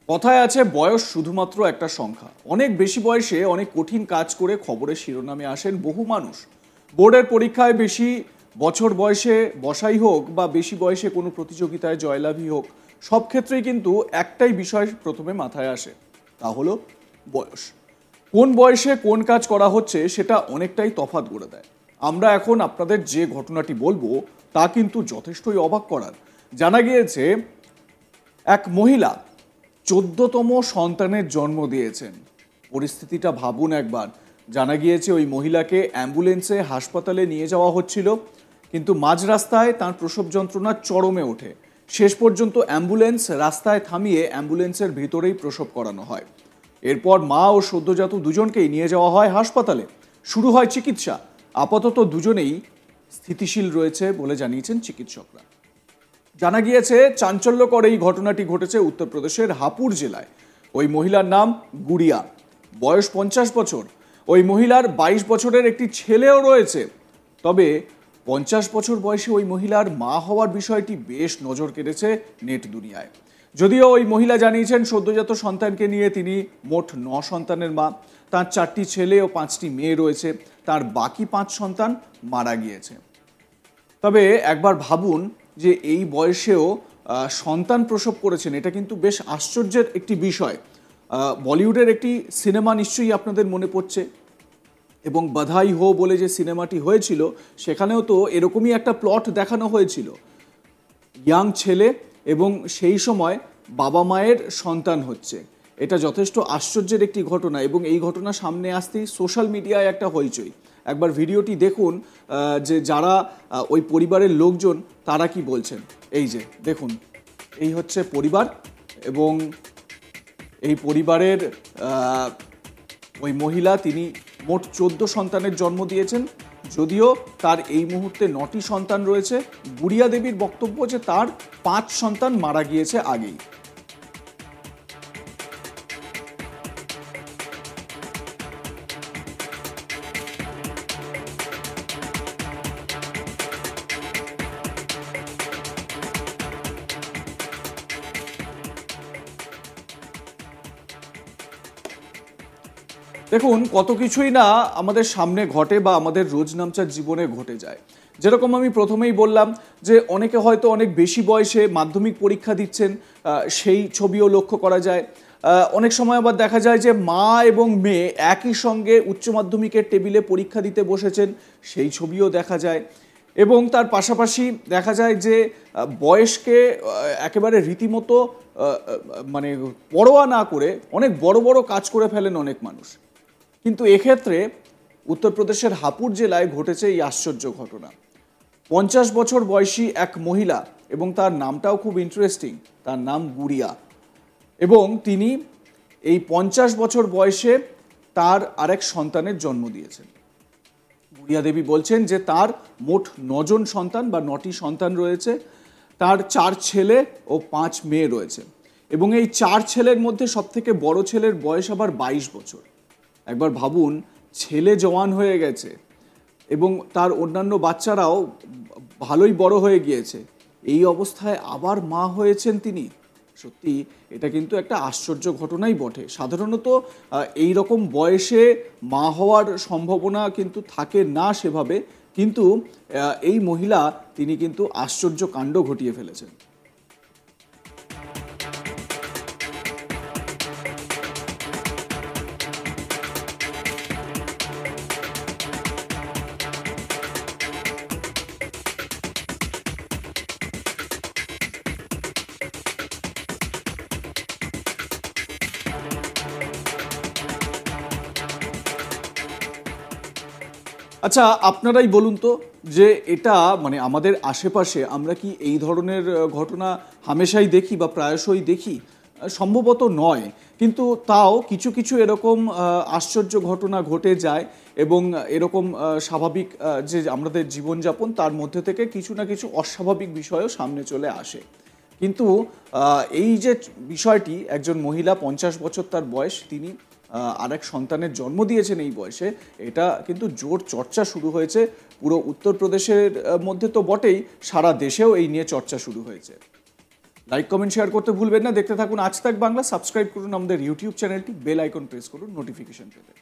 কথায় আছে বয়স শুধুমাত্র একটা সংখ্যা। অনেক বেশি বয়সে অনেক কঠিন কাজ করে খবরের শিরোনামে আসেন বহু মানুষ। বোর্ডের পরীক্ষায় বেশি বছর বয়সে বসাই হোক বা বেশি বয়সে কোনো প্রতিযোগিতায় জয়লাভই হোক, সব ক্ষেত্রেই কিন্তু একটাই বিষয় প্রথমে মাথায় আসে, তা হলো বয়স। কোন বয়সে কোন কাজ করা হচ্ছে সেটা অনেকটাই তফাৎ করে দেয়। আমরা এখন আপনাদের যে ঘটনাটি বলবো তা কিন্তু যথেষ্টই অবাক করার। জানা গিয়েছে এক মহিলা 14তম সন্তানের জন্ম দিয়েছেন। পরিস্থিতিটা ভাবুন একবার। জানা গিয়েছে ওই মহিলাকে অ্যাম্বুলেন্সে হাসপাতালে নিয়ে যাওয়া হচ্ছিল, কিন্তু মাঝ রাস্তায় তার প্রসব যন্ত্রণা চরমে ওঠে। শেষ পর্যন্ত অ্যাম্বুলেন্স রাস্তায় থামিয়ে অ্যাম্বুলেন্সের ভিতরেই প্রসব করানো হয়। এরপর মা ও সদ্যজাত দুজনকেই নিয়ে যাওয়া হয় হাসপাতালে। শুরু হয় চিকিৎসা। আপাতত দুজনেই স্থিতিশীল রয়েছে বলে জানিয়েছেন চিকিৎসকরা। জানা গিয়েছে চাঞ্চল্যকর এই ঘটনাটি ঘটেছে উত্তরপ্রদেশের হাপুর জেলায়। ওই মহিলার নাম গুড়িয়া, বয়স 50 বছর। ওই মহিলার 22 বছরের একটি ছেলেও রয়েছে। তবে 50 বছর বয়সে ওই মহিলার মা হওয়ার বিষয়টি বেশ নজর কেড়েছে নেট দুনিয়ায়। যদিও ওই মহিলা জানিয়েছেন সদ্যজাত সন্তানকে নিয়ে তিনি মোট 9 সন্তানের মা। তার 4টি ছেলে ও 5টি মেয়ে রয়েছে। তার বাকি 5 সন্তান মারা গিয়েছে। তবে একবার ভাবুন যে এই বয়সেও সন্তান প্রসব করেছেন, এটা কিন্তু বেশ আশ্চর্যের একটি বিষয়। বলিউডের একটি সিনেমা নিশ্চয়ই আপনাদের মনে পড়ছে, এবং বাধাই হো বলে যে সিনেমাটি হয়েছিল সেখানেও তো এরকমই একটা প্লট দেখানো হয়েছিল। ইয়াং ছেলে এবং সেই সময় বাবা মায়ের সন্তান হচ্ছে। এটা যথেষ্ট আশ্চর্যের একটি ঘটনা, এবং এই ঘটনা সামনে আসতেই সোশ্যাল মিডিয়ায় একটা হইচই। একবার ভিডিওটি দেখুন যে যারা ওই পরিবারের লোকজন তারা কি বলছেন। এই যে দেখুন, এই হচ্ছে পরিবার, এবং এই পরিবারের ওই মহিলা তিনি মোট 14 সন্তানের জন্ম দিয়েছেন। যদিও তার এই মুহূর্তে 9টি সন্তান রয়েছে। গুড়িয়া দেবীর বক্তব্য যে তার 5 সন্তান মারা গিয়েছে আগেই। দেখুন, কত কিছুই না আমাদের সামনে ঘটে বা আমাদের রোজনামচার জীবনে ঘটে যায়। যেরকম আমি প্রথমেই বললাম যে অনেকে হয়তো অনেক বেশি বয়সে মাধ্যমিক পরীক্ষা দিচ্ছেন, সেই ছবিও লক্ষ্য করা যায়। অনেক সময় আবার দেখা যায় যে মা এবং মেয়ে একই সঙ্গে উচ্চ মাধ্যমিকের টেবিলে পরীক্ষা দিতে বসেছেন, সেই ছবিও দেখা যায়। এবং তার পাশাপাশি দেখা যায় যে বয়সকে একেবারে রীতিমতো মানে পরোয়া না করে অনেক বড় বড় কাজ করে ফেলেন অনেক মানুষ। কিন্তু এক্ষেত্রে উত্তরপ্রদেশের হাপুর জেলায় ঘটেছে এই আশ্চর্য ঘটনা। 50 বছর বয়সী এক মহিলা, এবং তার নামটাও খুব ইন্টারেস্টিং, তার নাম গুড়িয়া। এবং তিনি এই 50 বছর বয়সে তার আরেক সন্তানের জন্ম দিয়েছেন। গুড়িয়া দেবী বলছেন যে তার মোট 9 জন সন্তান বা 9টি সন্তান রয়েছে। তার 4 ছেলে ও 5 মেয়ে রয়েছে, এবং এই 4 ছেলের মধ্যে সবথেকে বড় ছেলের বয়স আবার 22 বছর। একবার ভাবুন, ছেলে জওয়ান হয়ে গেছে এবং তার অন্যান্য বাচ্চারাও ভালোই বড় হয়ে গিয়েছে, এই অবস্থায় আবার মা হয়েছেন তিনি। সত্যি এটা কিন্তু একটা আশ্চর্য ঘটনাই বটে। সাধারণত এই রকম বয়সে মা হওয়ার সম্ভাবনা কিন্তু থাকে না সেভাবে, কিন্তু এই মহিলা তিনি কিন্তু আশ্চর্য কাণ্ড ঘটিয়ে ফেলেছেন। আচ্ছা, আপনারাই বলুন তো যে এটা মানে আমাদের আশেপাশে আমরা কি এই ধরনের ঘটনা হামেশাই দেখি বা প্রায়শই দেখি? সম্ভবত নয়, কিন্তু তাও কিছু কিছু এরকম আশ্চর্য ঘটনা ঘটে যায়, এবং এরকম স্বাভাবিক যে আমাদের জীবনযাপন তার মধ্যে থেকে কিছু না কিছু অস্বাভাবিক বিষয়ও সামনে চলে আসে। কিন্তু এই যে বিষয়টি, একজন মহিলা 50 বছর তার বয়স, তিনি আরেক সন্তানের জন্ম দিয়েছেন এই বয়সে, এটা কিন্তু জোর চর্চা শুরু হয়েছে পুরো উত্তরপ্রদেশের মধ্যে তো বটেই, সারা দেশেও এই নিয়ে চর্চা শুরু হয়েছে। লাইক কমেন্ট শেয়ার করতে ভুলবেন না। দেখতে থাকুন আজ তাক বাংলা। সাবস্ক্রাইব করুন আমাদের ইউটিউব চ্যানেলটি, বেল আইকন প্রেস করুন নোটিফিকেশন পেতে।